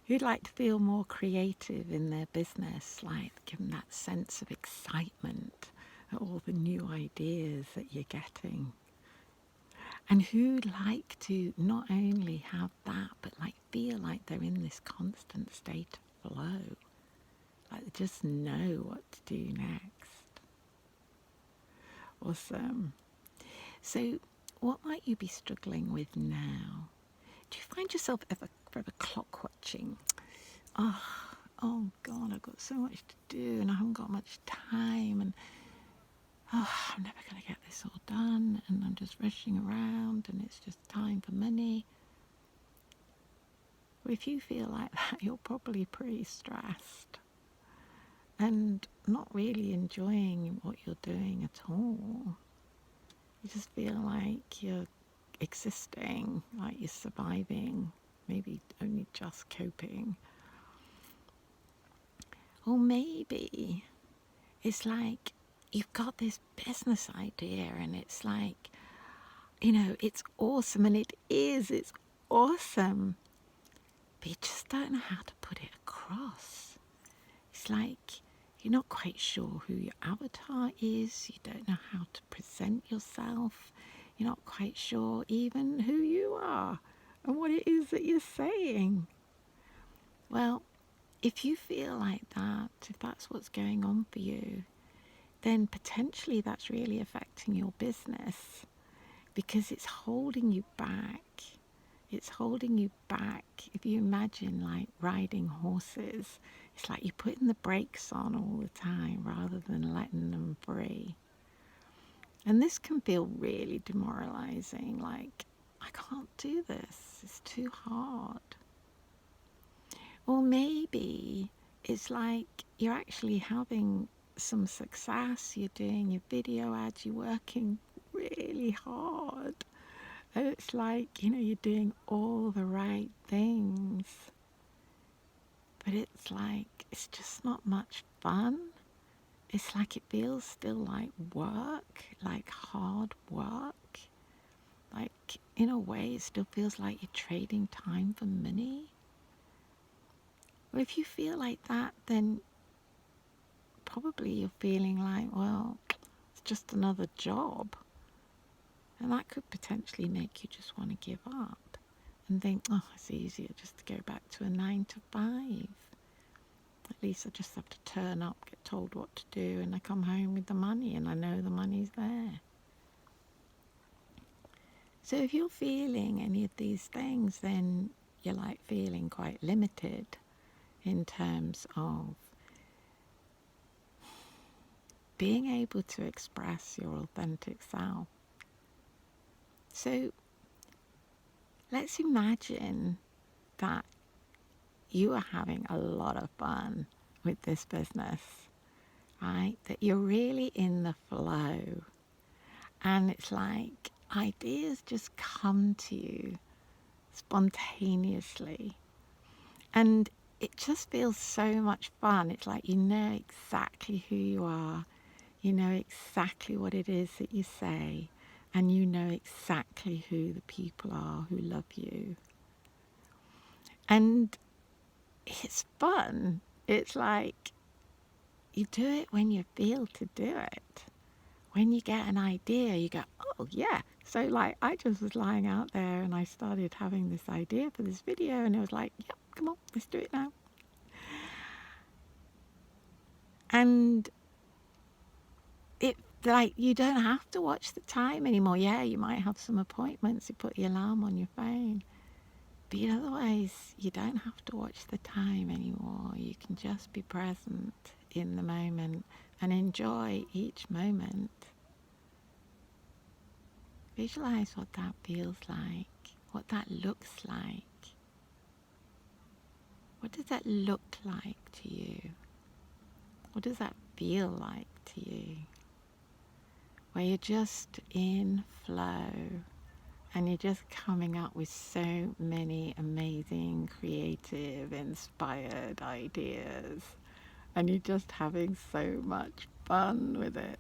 who'd like to feel more creative in their business, like give them that sense of excitement at all the new ideas that you're getting. And who'd like to not only have that, but like feel like they're in this constant state of flow, like they just know what to do next. Awesome. So, what might you be struggling with now? Do you find yourself ever clock watching? Oh, oh God, I've got so much to do and I haven't got much time, and I'm never going to get this all done, and I'm just rushing around and it's just time for money. Well, if you feel like that, you're probably pretty stressed and not really enjoying what you're doing at all. You just feel like you're existing, like you're surviving, maybe only just coping. Or maybe it's like you've got this business idea and it's like, it's awesome, and it's awesome, but you just don't know how to put it across. It's like you're not quite sure who your avatar is, you don't know how to present yourself, you're not quite sure even who you are and what it is that you're saying. Well, if you feel like that, if that's what's going on for you, then potentially that's really affecting your business, because it's holding you back. It's holding you back. If you imagine like riding horses, it's like you're putting the brakes on all the time rather than letting them free. And this can feel really demoralizing, like, I can't do this, it's too hard. Or maybe it's like you're actually having some success, you're doing your video ads, you're working really hard. And it's like, you're doing all the right things. But it's like, it's just not much fun. It's like it feels still like work, like hard work. Like, in a way, it still feels like you're trading time for money. Well, if you feel like that, then probably you're feeling like, well, it's just another job. And that could potentially make you just want to give up and think, oh, it's easier just to go back to a 9 to 5. At least I just have to turn up, get told what to do, and I come home with the money and I know the money's there. So if you're feeling any of these things, then you're like feeling quite limited in terms of being able to express your authentic self. So let's imagine that you are having a lot of fun with this business, right? That you're really in the flow, and it's like ideas just come to you spontaneously, and it just feels so much fun. It's like you know exactly who you are, you know exactly what it is that you say, and you know exactly who the people are who love you. And it's fun. It's like you do it when you feel to do it. When you get an idea, you go, oh yeah. So like I just was lying out there and I started having this idea for this video, and it was like, yep, come on, let's do it now. And it, like, you don't have to watch the time anymore. Yeah, you might have some appointments, you put the alarm on your phone, but otherwise you don't have to watch the time anymore. You can just be present in the moment and enjoy each moment. Visualize what that feels like, what that looks like. What does that look like to you? What does that feel like to you? Where you're just in flow and you're just coming up with so many amazing, creative, inspired ideas, and you're just having so much fun with it.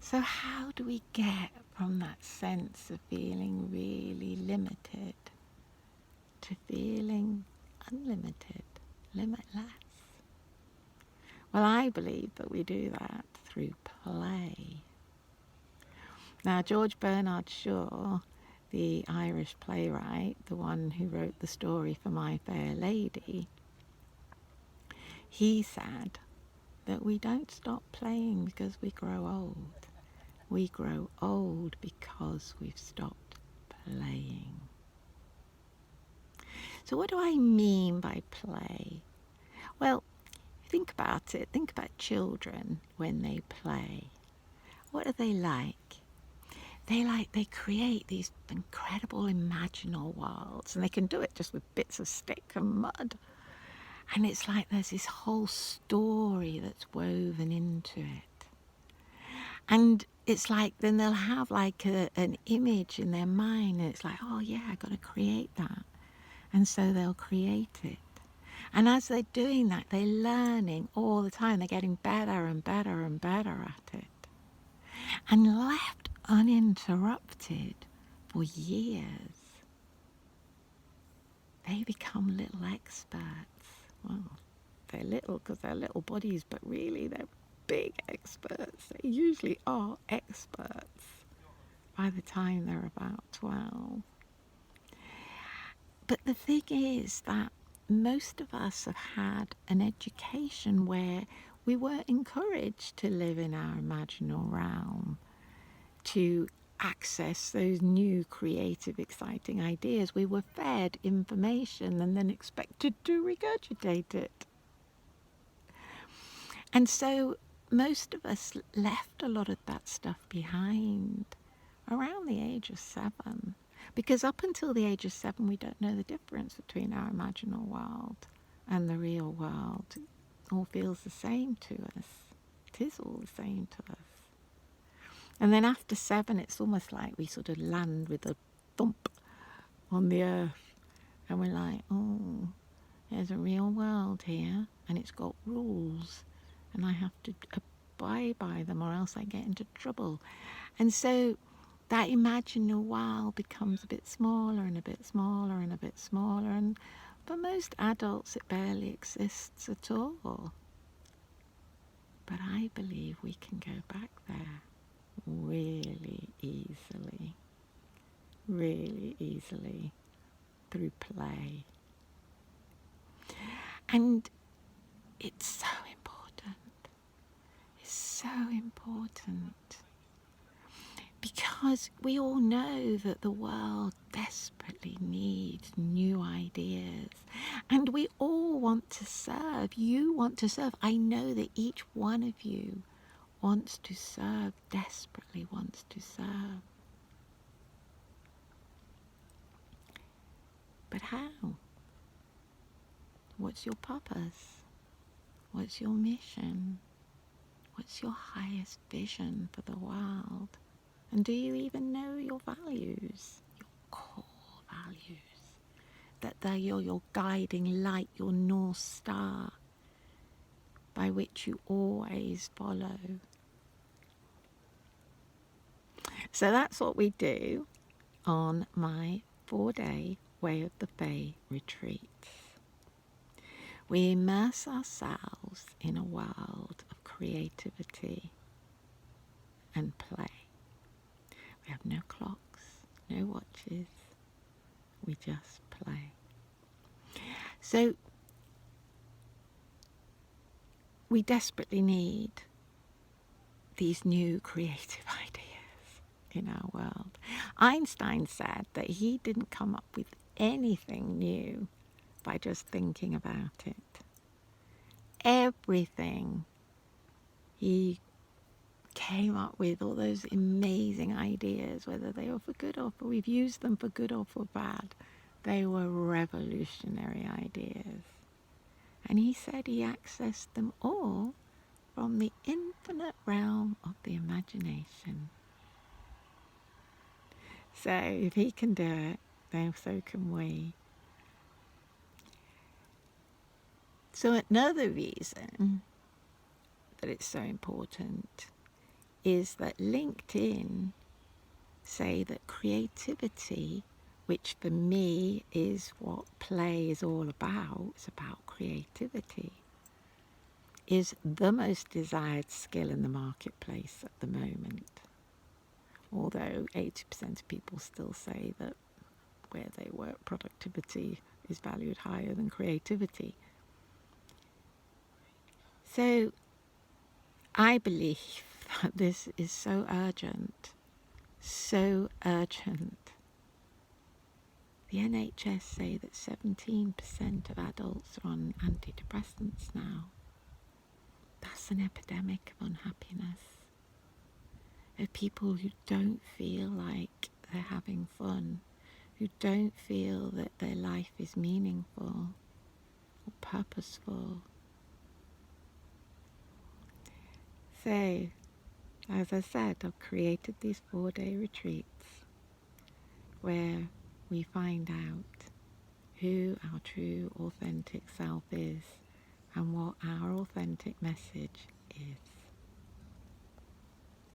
So how do we get from that sense of feeling really limited feeling unlimited, limitless. Well, I believe that we do that through play. Now, George Bernard Shaw, the Irish playwright, the one who wrote the story for My Fair Lady, he said that we don't stop playing because we grow old. We grow old because we've stopped playing. So what do I mean by play? Well, think about it. Think about children when they play. What are they like? They create these incredible imaginal worlds, and they can do it just with bits of stick and mud. And it's like there's this whole story that's woven into it. And it's like then they'll have like an image in their mind, and it's like, oh yeah, I got to create that. And so they'll create it. And as they're doing that, they're learning all the time. They're getting better and better and better at it. And left uninterrupted for years, they become little experts. Well, they're little because they're little bodies, but really they're big experts. They usually are experts by the time they're about 12. But the thing is that most of us have had an education where we weren't encouraged to live in our imaginal realm, to access those new creative, exciting ideas. We were fed information and then expected to regurgitate it. And so most of us left a lot of that stuff behind around the age of 7. Because up until the age of 7, we don't know the difference between our imaginal world and the real world. It all feels the same to us. It is all the same to us. And then after 7, it's almost like we sort of land with a thump on the earth. And we're like, oh, there's a real world here, and it's got rules. And I have to abide by them or else I get into trouble. And so that imaginal world becomes a bit smaller and a bit smaller and a bit smaller. And for most adults, it barely exists at all. But I believe we can go back there really easily through play. And it's so important. It's so important. Because we all know that the world desperately needs new ideas. And we all want to serve. You want to serve. I know that each one of you wants to serve, desperately wants to serve. But how? What's your purpose? What's your mission? What's your highest vision for the world? And do you even know your values, your core values? That they're your guiding light, your North Star, by which you always follow. So that's what we do on my 4-day Way of the Fae retreats. We immerse ourselves in a world of creativity and play. We have no clocks, no watches. We just play. So we desperately need these new creative ideas in our world. Einstein said that he didn't come up with anything new by just thinking about it. Everything he came up with, all those amazing ideas, whether they were for good or for, we've used them for good or for bad, they were revolutionary ideas. And he said he accessed them all from the infinite realm of the imagination. So if he can do it, then so can we. So another reason that it's so important is that LinkedIn say that creativity which for me is what play is all about. It's about creativity, is the most desired skill in the marketplace at the moment. Although 80% of people still say that where they work, productivity is valued higher than creativity. So I believe that this is so urgent, so urgent. The NHS say that 17% of adults are on antidepressants now. That's an epidemic of unhappiness, of people who don't feel like they're having fun, who don't feel that their life is meaningful or purposeful. So, as I said, I've created these 4-day retreats where we find out who our true authentic self is and what our authentic message